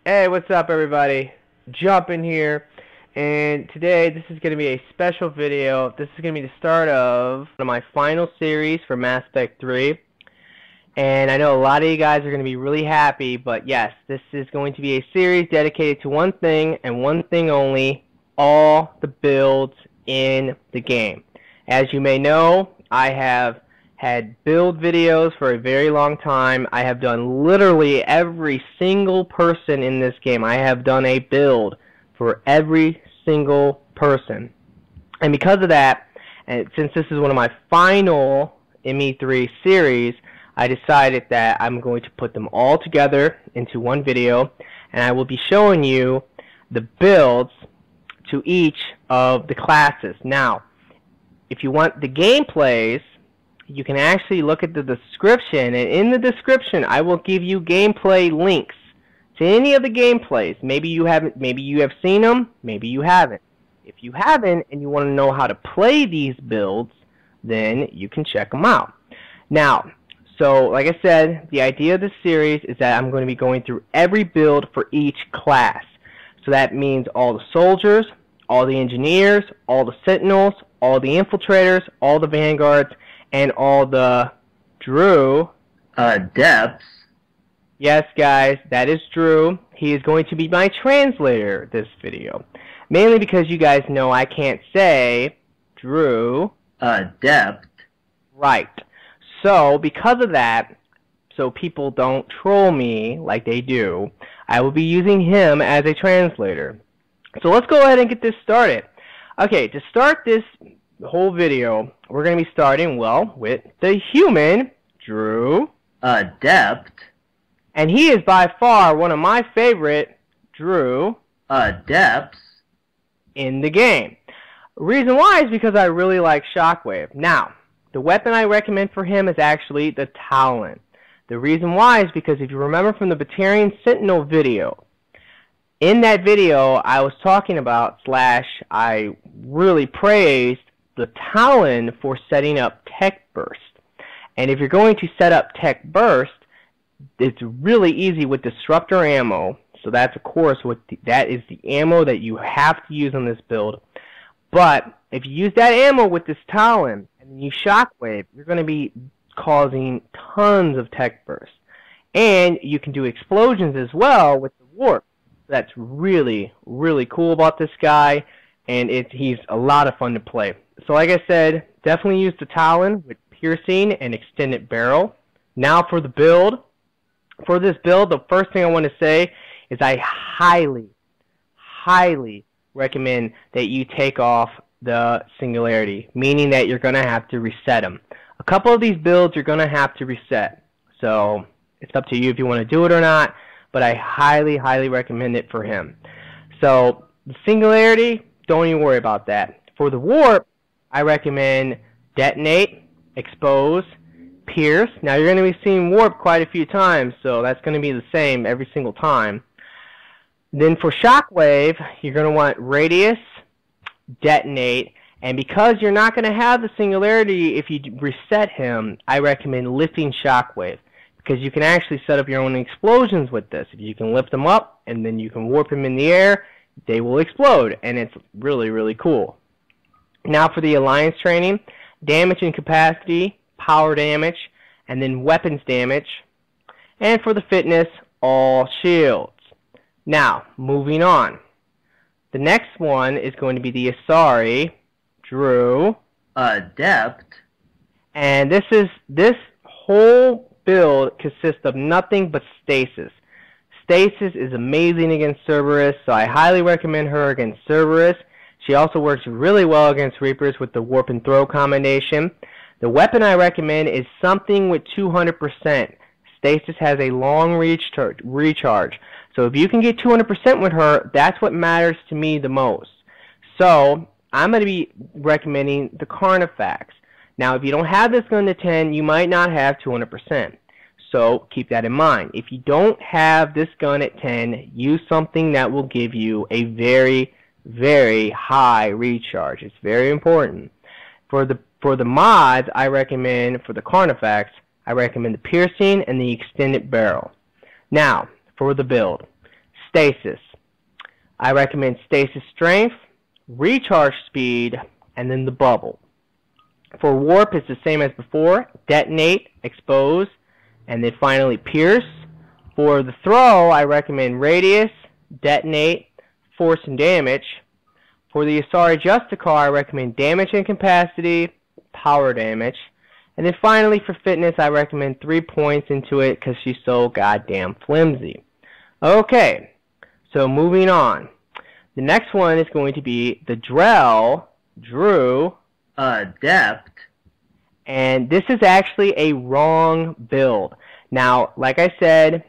Hey, what's up everybody? Jumpin here, and today this is going to be a special video. This is going to be the start of my final series for Mass Effect 3, and I know a lot of you guys are going to be really happy, but yes, this is going to be a series dedicated to one thing and one thing only: all the builds in the game. As you may know, I have had build videos for a very long time. I have done literally every single person in this game. I have done a build for every single person. And because of that, and since this is one of my final ME3 series, I decided that I'm going to put them all together into one video, and I will be showing you the builds to each of the classes. Now, if you want the gameplays, you can actually look at the description, and in the description I will give you gameplay links to any of the gameplays. Maybe you have seen them, maybe you haven't. If you haven't and you want to know how to play these builds, then you can check them out. Now, so like I said, the idea of this series is that I'm going to be going through every build for each class. So that means all the soldiers, all the engineers, all the sentinels, all the infiltrators, all the vanguards, and all the Adepts. Yes, guys, that is Drew. He is going to be my translator this video. Mainly because you guys know I can't say Drew. Adept. Right. So, because of that, so people don't troll me like they do, I will be using him as a translator. So let's go ahead and get this started. Okay, to start this whole video, we're going to be starting, well, with the human, Drew. Adept. And he is by far one of my favorite Drew Adepts in the game. Reason why is because I really like Shockwave. Now, the weapon I recommend for him is actually the Talon. The reason why is because if you remember from the Batarian Sentinel video, in that video I was talking about / I really praised the Talon for setting up Tech Burst. And if you're going to set up Tech Burst, it's really easy with Disruptor ammo. So that's, of course, that is the ammo that you have to use on this build. But if you use that ammo with this Talon and you Shockwave, you're going to be causing tons of Tech Burst. And you can do explosions as well with the Warp. That's really, really cool about this guy, and he's a lot of fun to play. So like I said, definitely use the Talon with piercing and extended barrel. Now for the build. For this build, the first thing I want to say is I highly, highly recommend that you take off the singularity, meaning that you're going to have to reset them. A couple of these builds you're going to have to reset. So it's up to you if you want to do it or not, but I highly, highly recommend it for him. So the singularity, don't even worry about that. For the warp, I recommend detonate, expose, pierce. Now you're going to be seeing warp quite a few times, so that's going to be the same every single time. Then for shockwave, you're going to want radius, detonate, and because you're not going to have the singularity if you reset him, I recommend lifting shockwave, because you can actually set up your own explosions with this. If you can lift them up and then you can warp them in the air, they will explode, and it's really, really cool. Now for the alliance training, damage and capacity, power damage, and then weapons damage. And for the fitness, all shields. Now, moving on. The next one is going to be the Asari, Drew. Adept. And this whole build consists of nothing but stasis. Stasis is amazing against Cerberus, so I highly recommend her against Cerberus. She also works really well against Reapers with the warp and throw combination. The weapon I recommend is something with 200%. Stasis has a long recharge. So if you can get 200% with her, that's what matters to me the most. So I'm going to be recommending the Carnifex. Now if you don't have this gun to 10, you might not have 200%. So keep that in mind. If you don't have this gun at 10, use something that will give you a very, very high recharge. It's very important. For the mods, I recommend, for the Carnifex, I recommend the piercing and the extended barrel. Now, for the build. stasis. I recommend stasis strength, recharge speed, and then the bubble. For warp, it's the same as before. Detonate, expose, and then finally pierce. For the throw, I recommend radius, detonate, force, and damage. For the Asari Justicar, I recommend damage and capacity, power damage. And then finally, for fitness, I recommend 3 points into it because she's so goddamn flimsy. Okay, so moving on. The next one is going to be the Drew Adept. And this is actually a wrong build. Now, like I said,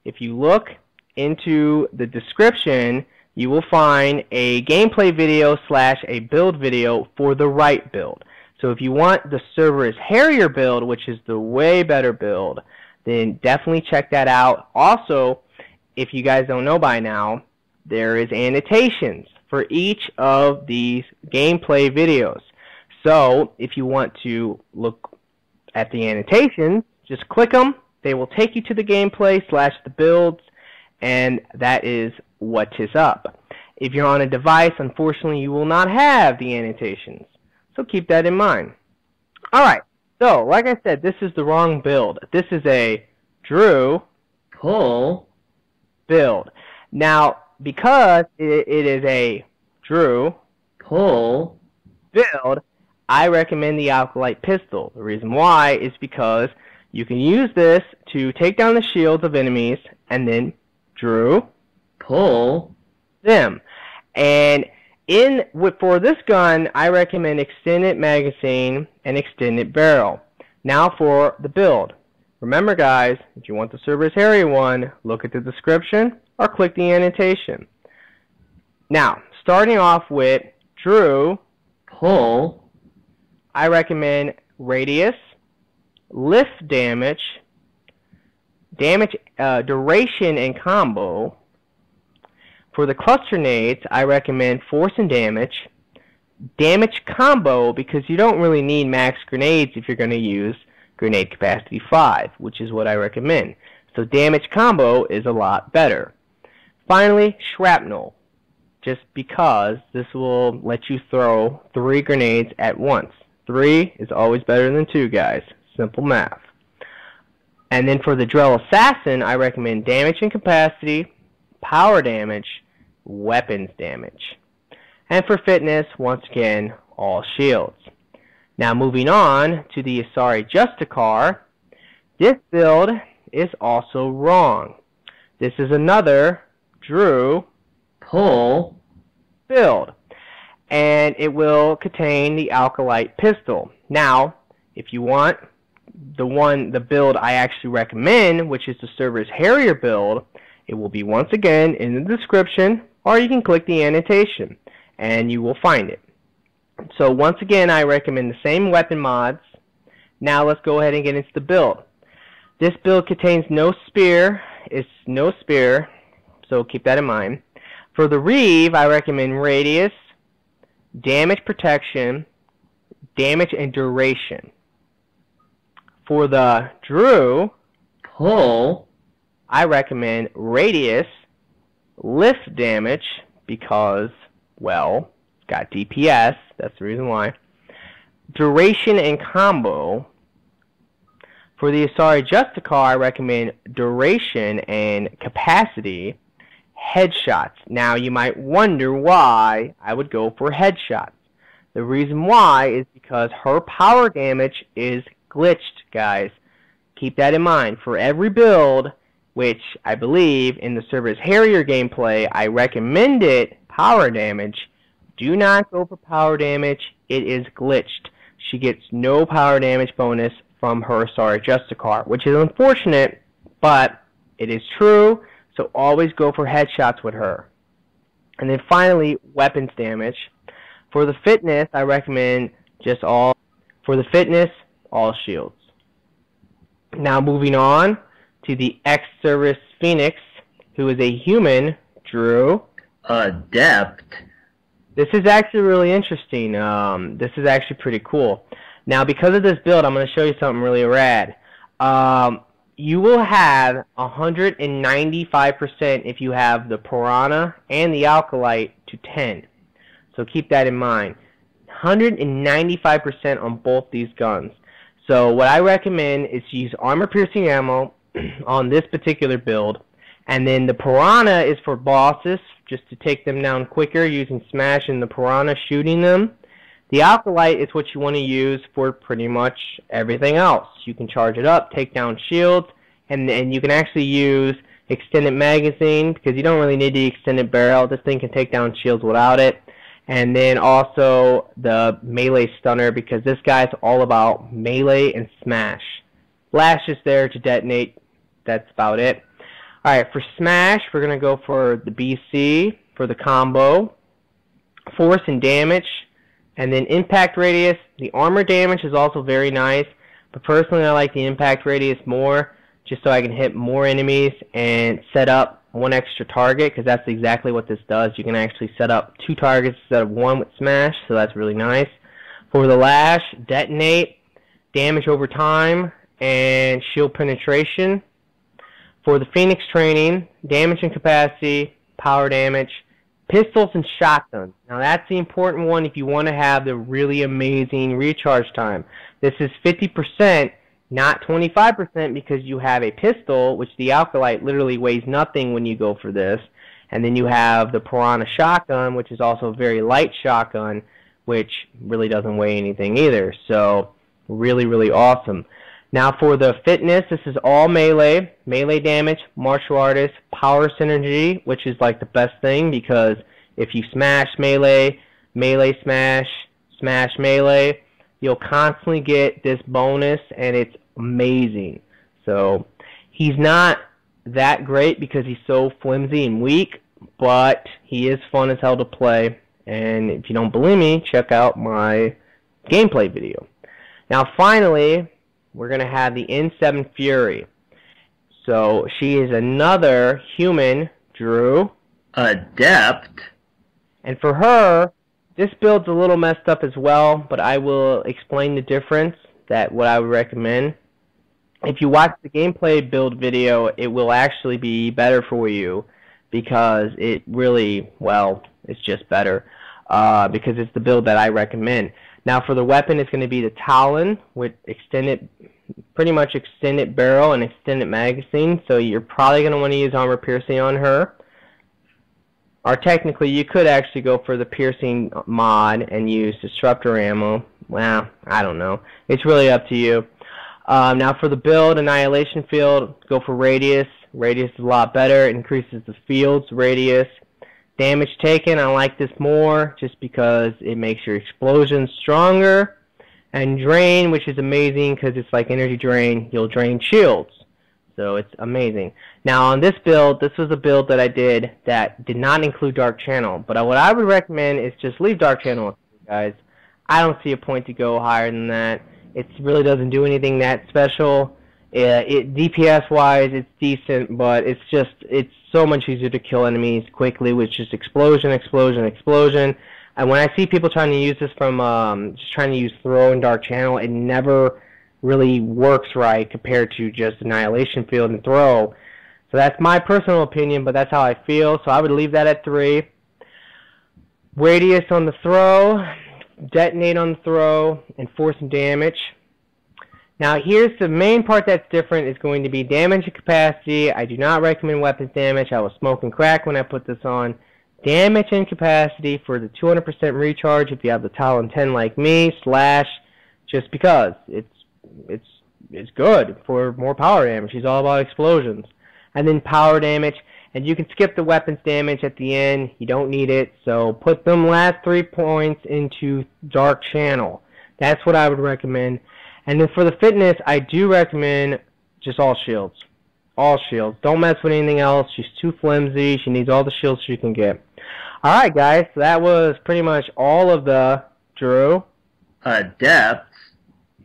if you look into the description, you will find a gameplay video / a build video for the right build. So if you want the Cerberus Harrier build, which is the way better build, then definitely check that out. Also, if you guys don't know by now, there is annotations for each of these gameplay videos. So if you want to look at the annotations, just click them. They will take you to the gameplay / the builds, and that is what is up. If you're on a device, unfortunately, you will not have the annotations. So keep that in mind. Alright, so like I said, this is the wrong build. This is a Drew Pull build. Now, because it is a Drew Pull build, I recommend the Alkalite Pistol. The reason why is because you can use this to take down the shields of enemies and then Drew Pull them. And for this gun, I recommend extended magazine and extended barrel. Now for the build. Remember guys, if you want the Cerberus Harrier one, look at the description or click the annotation. Now, starting off with Drew Pull, I recommend radius, lift damage, duration and combo. For the cluster nades, I recommend force and damage combo, because you don't really need max grenades if you're going to use grenade capacity 5, which is what I recommend. So damage combo is a lot better. Finally, shrapnel, just because this will let you throw 3 grenades at once. 3 is always better than 2, guys. Simple math. And then for the Drell Assassin, I recommend damage and capacity, power damage, weapons damage. And for fitness, once again, all shields. Now moving on to the Asari Justicar, this build is also wrong. This is another Drew Pull build, and it will contain the Alkalite Pistol. Now, if you want the build I actually recommend, which is the Cerberus Harrier build, it will be once again in the description, or you can click the annotation and you will find it. So once again, I recommend the same weapon mods. Now let's go ahead and get into the build. This build contains no spear. It's no spear, so keep that in mind. For the Reeve, I recommend radius, damage protection, damage and duration. For the Drew Pull, I recommend radius, lift damage, because, well, it's got DPS, that's the reason why. Duration and combo. For the Asari Justicar, I recommend duration and capacity, headshots. Now, you might wonder why I would go for headshots. The reason why is because her power damage is glitched, guys. Keep that in mind. For every build, which I believe in the Cerberus Harrier gameplay, I recommended power damage. Do not go for power damage. It is glitched. She gets no power damage bonus from her Asari Justicar, which is unfortunate, but it is true, so always go for headshots with her. And then finally, weapons damage. For the fitness, I recommend all shields. Now moving on to the ex-Cerberus Phoenix, who is a human Drew Adept. This is actually really interesting. This is actually pretty cool. Now, because of this build, I'm going to show you something really rad. you will have 195% if you have the Piranha and the Alkalite to 10. So keep that in mind. 195% on both these guns. So what I recommend is to use armor-piercing ammo on this particular build. And then the Piranha is for bosses, just to take them down quicker using Smash and the Piranha shooting them. The Alkalite is what you want to use for pretty much everything else. You can charge it up, take down shields, and you can actually use extended magazine because you don't really need the extended barrel. This thing can take down shields without it. And then also the melee stunner because this guy's all about melee and smash. Flash is there to detonate. That's about it. Alright, for smash, we're going to go for the BC for the combo. Force and damage. And then impact radius. The armor damage is also very nice. But personally, I like the impact radius more. Just so I can hit more enemies and set up one extra target. Because that's exactly what this does. You can actually set up 2 targets instead of 1 with smash. So that's really nice. For the lash, detonate. Damage over time. And shield penetration. For the Phoenix training, damage and capacity, power damage, pistols and shotguns. Now that's the important one if you want to have the really amazing recharge time. This is 50%, not 25% because you have a pistol, which the Alkalite literally weighs nothing when you go for this. And then you have the Piranha shotgun, which is also a very light shotgun, which really doesn't weigh anything either. So really, really awesome. Now for the fitness, this is all melee, melee damage, martial artist, power synergy, which is like the best thing because if you smash melee, melee smash, smash melee, you'll constantly get this bonus and it's amazing. So he's not that great because he's so flimsy and weak, but he is fun as hell to play. And if you don't believe me, check out my gameplay video. Now finally, we're going to have the N7 Fury. So she is another human, Drew. Adept. And for her, this build's a little messed up as well, but I will explain the difference, what I would recommend. If you watch the gameplay build video, it will actually be better for you because it really, well, it's just better because it's the build that I recommend. Now for the weapon, it's going to be the Talon with pretty much extended barrel and extended magazine. So you're probably going to want to use armor piercing on her. Or technically, you could actually go for the piercing mod and use disruptor ammo. Well, I don't know. It's really up to you. Now for the build, annihilation field, go for radius. Radius is a lot better. It increases the field's radius. Damage taken, I like this more just because it makes your explosions stronger. And drain, which is amazing because it's like energy drain. You'll drain shields. So it's amazing. Now on this build, this was a build that I did that did not include Dark Channel. But what I would recommend is just leave Dark Channel, guys. I don't see a point to go higher than that. It really doesn't do anything that special. DPS-wise, it's decent, but it's so much easier to kill enemies quickly with just explosion, explosion, explosion. And when I see people trying to use this from just trying to use throw and Dark Channel, it never really works right compared to just annihilation field and throw. So that's my personal opinion, but that's how I feel. So I would leave that at 3. Radius on the throw, detonate on the throw, and force and damage. Now here's the main part that's different is going to be damage and capacity. I do not recommend weapons damage. I was smoking crack when I put this on. Damage and capacity for the 200% recharge if you have the Talon 10 like me, slash just because it's good for more power damage. He's all about explosions. And then power damage, and you can skip the weapons damage at the end. You don't need it, so put them last 3 points into Dark Channel. That's what I would recommend. And then for the fitness, I do recommend just all shields. All shields. Don't mess with anything else. She's too flimsy. She needs all the shields she can get. Alright guys, so that was pretty much all of the Drew Adepts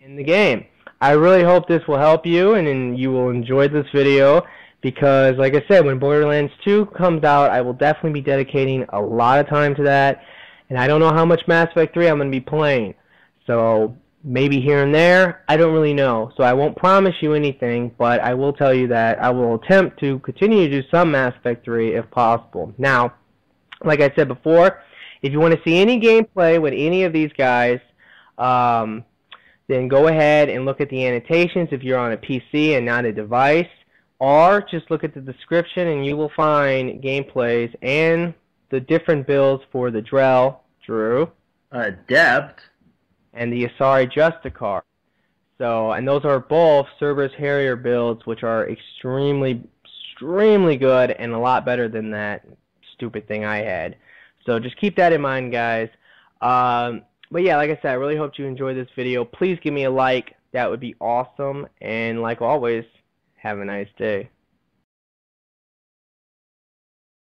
in the game. I really hope this will help you and you will enjoy this video because like I said, when Borderlands 2 comes out, I will definitely be dedicating a lot of time to that. And I don't know how much Mass Effect 3 I'm going to be playing. So maybe here and there. I don't really know, so I won't promise you anything, but I will tell you that I will attempt to continue to do some Mass Effect 3 if possible. Now, like I said before, if you want to see any gameplay with any of these guys, then go ahead and look at the annotations if you're on a PC and not a device, or just look at the description and you will find gameplays and the different builds for the Drell, Drew, Adept, and the Asari Justicar. So, and those are both Cerberus Harrier builds, which are extremely good and a lot better than that stupid thing I had. So just keep that in mind, guys. But yeah, like I said, I really hope you enjoyed this video. Please give me a like. That would be awesome. And like always, have a nice day.